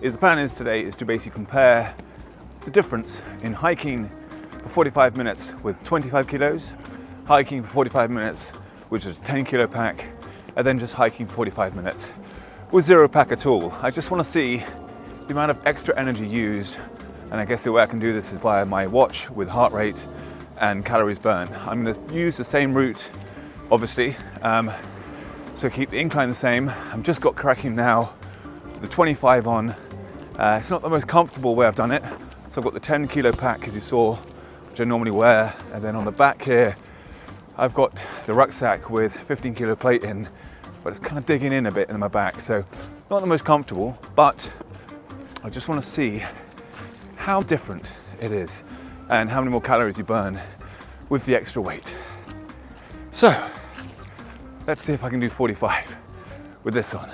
The plan is today is to basically compare the difference in hiking for 45 minutes with 25 kilos, hiking for 45 minutes, which is a 10 kilo pack, and then just hiking for 45 minutes with zero pack at all. I just want to see the amount of extra energy used, and I guess the way I can do this is via my watch with heart rate and calories burned. I'm going to use the same route, obviously, so keep the incline the same. I've just got cracking now, the 25 on. It's not the most comfortable way I've done it. So I've got the 10 kilo pack, as you saw, which I normally wear, and then on the back here, I've got the rucksack with 15 kilo plate in, but it's kind of digging in a bit in my back, so not the most comfortable, but I just want to see how different it is and how many more calories you burn with the extra weight. So let's see if I can do 45 with this on.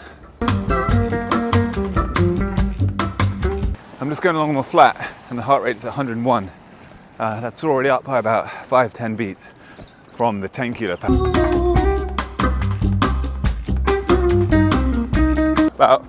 I'm just going along on the flat and the heart rate is at 101. That's already up by about 5-10 beats from the 10 kilo pack. About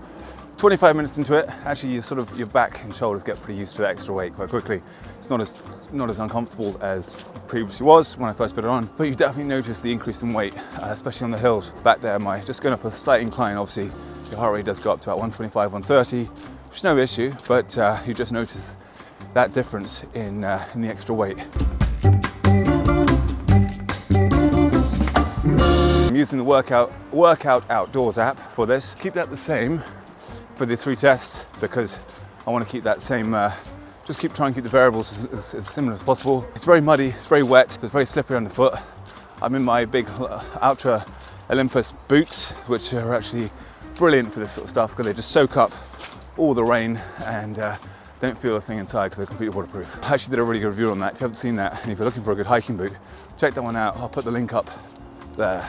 25 minutes into it, actually your back and shoulders get pretty used to the extra weight quite quickly. It's not as uncomfortable as previously was when I first put it on, but you definitely notice the increase in weight, especially on the hills. Back there, just going up a slight incline, obviously your heart rate does go up to about 125, 130, which is no issue, but you just notice that difference in the extra weight. I'm using the Workout Outdoors app for this. Keep that the same for the 3 tests because I want to keep that same, just try and keep the variables as similar as possible. It's very muddy, it's very wet, so it's very slippery underfoot. I'm in my big Ultra Olympus boots, which are actually brilliant for this sort of stuff because they just soak up all the rain and don't feel a thing inside because they're completely waterproof. I actually did a really good review on that. If you haven't seen that and if you're looking for a good hiking boot, check that one out. I'll put the link up there.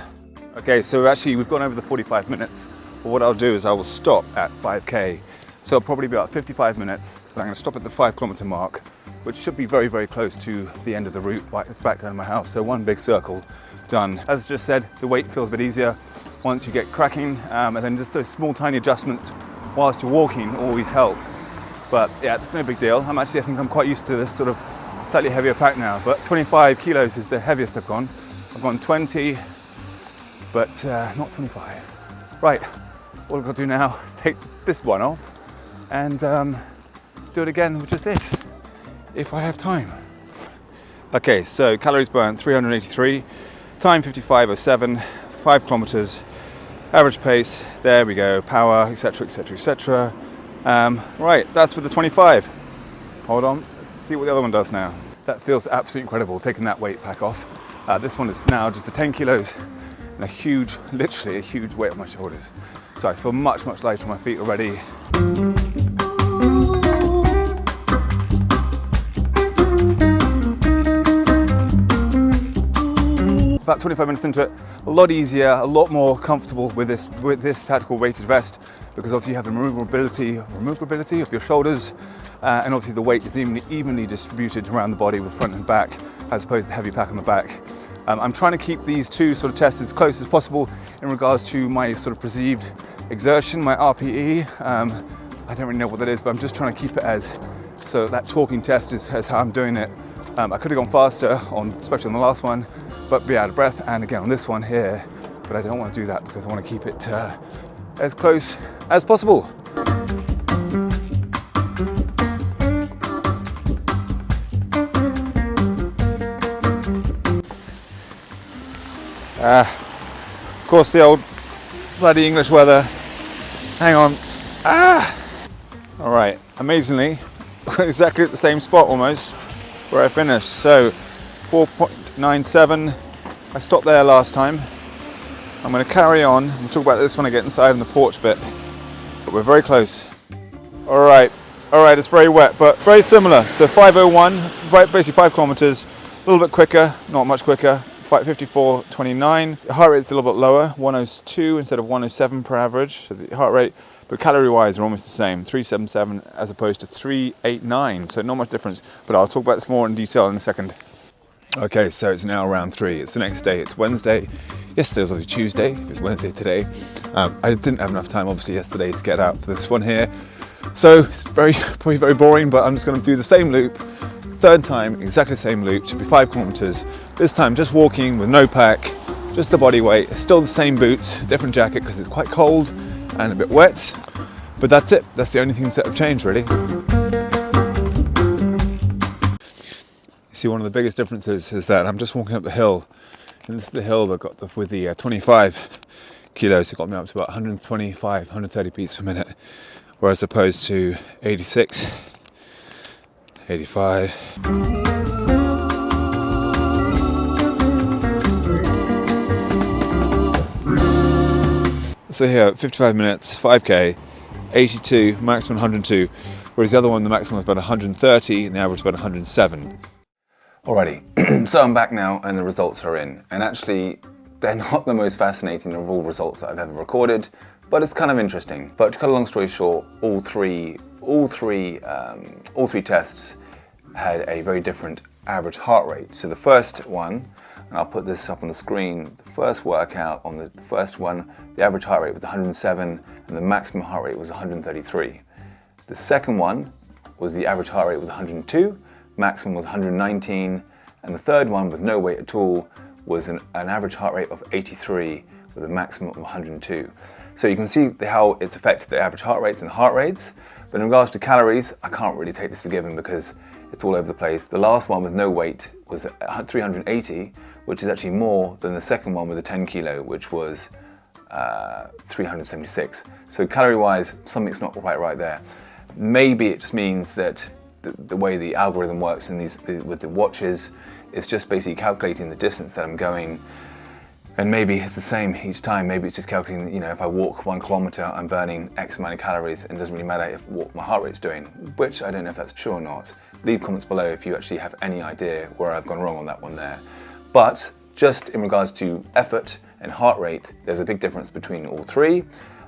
Okay, so actually we've gone over the 45 minutes. But what I'll do is I will stop at 5K. So it'll probably be about 55 minutes. But I'm going to stop at the 5 kilometer mark, which should be very, very close to the end of the route back down to my house. So one big circle done. As I just said, the weight feels a bit easier once you get cracking, and then just those small tiny adjustments whilst you're walking always help. But yeah, it's no big deal. I think I'm quite used to this sort of slightly heavier pack now, but 25 kilos is the heaviest I've gone. I've gone 20, but not 25. Right, all I've got to do now is take this one off and do it again with just this, if I have time. Okay, so calories burnt 383, time 55:07, 5 kilometers, average pace, there we go, power, etc, etc, etc. Right, that's with the 25. Hold on, let's see what the other one does now. That feels absolutely incredible, taking that weight pack off. This one is now just the 10 kilos and literally a huge weight on my shoulders. So I feel much, much lighter on my feet already. About 25 minutes into it, a lot easier, a lot more comfortable with this tactical weighted vest because obviously you have the removability of your shoulders, and obviously the weight is evenly distributed around the body with front and back as opposed to the heavy pack on the back. I'm trying to keep these two sort of tests as close as possible in regards to my sort of perceived exertion, my RPE. I don't really know what that is, but I'm just trying to keep it so that talking test is how I'm doing it. I could have gone faster, especially on the last one, but be out of breath, and again on this one here, but I don't want to do that because I want to keep it as close as possible. Of course, the old bloody English weather. Hang on. All right, amazingly, exactly at the same spot almost where I finished. So 4.97. I stopped there last time. I'm going to carry on. We'll talk about this when I get inside in the porch bit. But we're very close. All right, it's very wet, but very similar. So 5:01, basically 5 kilometers, a little bit quicker, not much quicker. 54.29. The heart rate's a little bit lower, 102 instead of 107 per average. So the heart rate, but calorie-wise, are almost the same, 377 as opposed to 389. So not much difference, but I'll talk about this more in detail in a second. Okay, so it's now round 3. It's the next day. It's Wednesday. Yesterday was obviously Tuesday. It's Wednesday today. I didn't have enough time, obviously, yesterday to get out for this one here. So it's probably very boring, but I'm just going to do the same loop, third time, exactly the same loop. Should be 5 kilometers. This time just walking with no pack, just the body weight. Still the same boots, different jacket because it's quite cold and a bit wet. But that's it. That's the only things that have changed, really. You see, one of the biggest differences is that I'm just walking up the hill, and this is the hill that got with the 25 kilos. It got me up to about 125, 130 beats per minute, whereas opposed to 86, 85. So here, 55 minutes, 5k, 82, maximum 102, whereas the other one, the maximum was about 130 and the average about 107. Alrighty, so I'm back now and the results are in. And actually, they're not the most fascinating of all results that I've ever recorded, but it's kind of interesting. But to cut a long story short, all three tests had a very different average heart rate. So the first one, and I'll put this up on the screen, the first workout on the first one, the average heart rate was 107 and the maximum heart rate was 133. The second one was the average heart rate was 102, maximum was 119, and the third one with no weight at all was an average heart rate of 83 with a maximum of 102. So you can see how it's affected the average heart rates and heart rates, but in regards to calories, I can't really take this as a given because it's all over the place. The last one with no weight was 380, which is actually more than the second one with a 10 kilo, which was 376. So calorie-wise, something's not quite right there. Maybe it just means that the way the algorithm works in with the watches is just basically calculating the distance that I'm going, and maybe it's the same each time. Maybe it's just calculating, you know, if I walk 1 kilometer, I'm burning X amount of calories, and it doesn't really matter what my heart rate's doing, which I don't know if that's true or not. Leave comments below if you actually have any idea where I've gone wrong on that one there. But just in regards to effort and heart rate, there's a big difference between all three,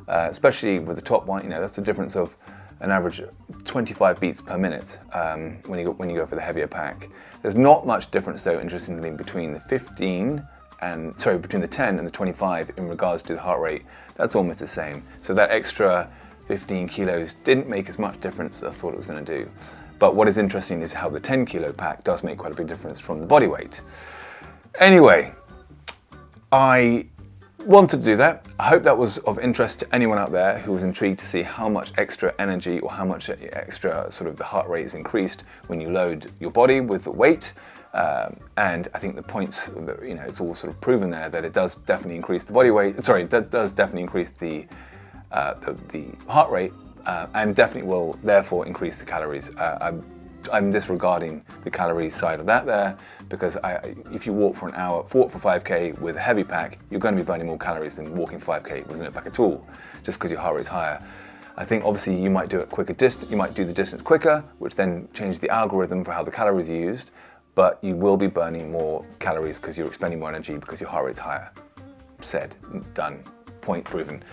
especially with the top one. You know, that's a difference of an average 25 beats per minute when you go for the heavier pack. There's not much difference though, interestingly, between the 10 and the 25 in regards to the heart rate. That's almost the same. So that extra 15 kilos didn't make as much difference as I thought it was going to do. But what is interesting is how the 10 kilo pack does make quite a big difference from the body weight. Anyway, I wanted to do that. I hope that was of interest to anyone out there who was intrigued to see how much extra energy or how much extra sort of the heart rate is increased when you load your body with the weight. And I think the points, you know, it's all sort of proven there that it does definitely increase the body weight. Sorry, that does definitely increase the heart rate, and definitely will therefore increase the calories. I'm disregarding the calorie side of that there, because if you walk for an hour, walk for 5k with a heavy pack, you're going to be burning more calories than walking 5k with no pack at all, just because your heart rate's higher. I think obviously you might do it quicker you might do the distance quicker, which then changes the algorithm for how the calories are used, but you will be burning more calories because you're expending more energy because your heart rate's higher. Said, done, point proven.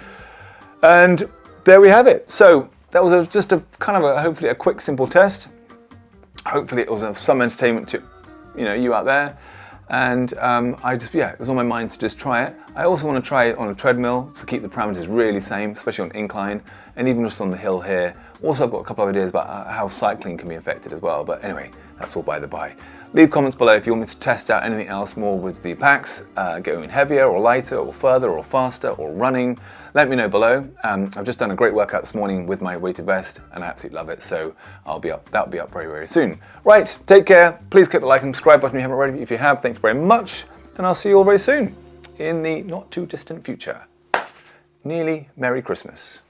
And there we have it. So that was just a kind of hopefully a quick, simple test. Hopefully it was of some entertainment to you out there, and it was on my mind to just try it. I also want to try it on a treadmill to keep the parameters really same, especially on incline, and even just on the hill here. Also, I've got a couple of ideas about how cycling can be affected as well, but anyway, that's all by the by. Leave comments below if you want me to test out anything else more with the packs, going heavier or lighter or further or faster or running. Let me know below. I've just done a great workout this morning with my weighted vest and I absolutely love it, so that'll be up very, very soon. Right, take care. Please click the like and subscribe button if you haven't already. If you have, thank you very much, and I'll see you all very soon in the not too distant future. Nearly Merry Christmas.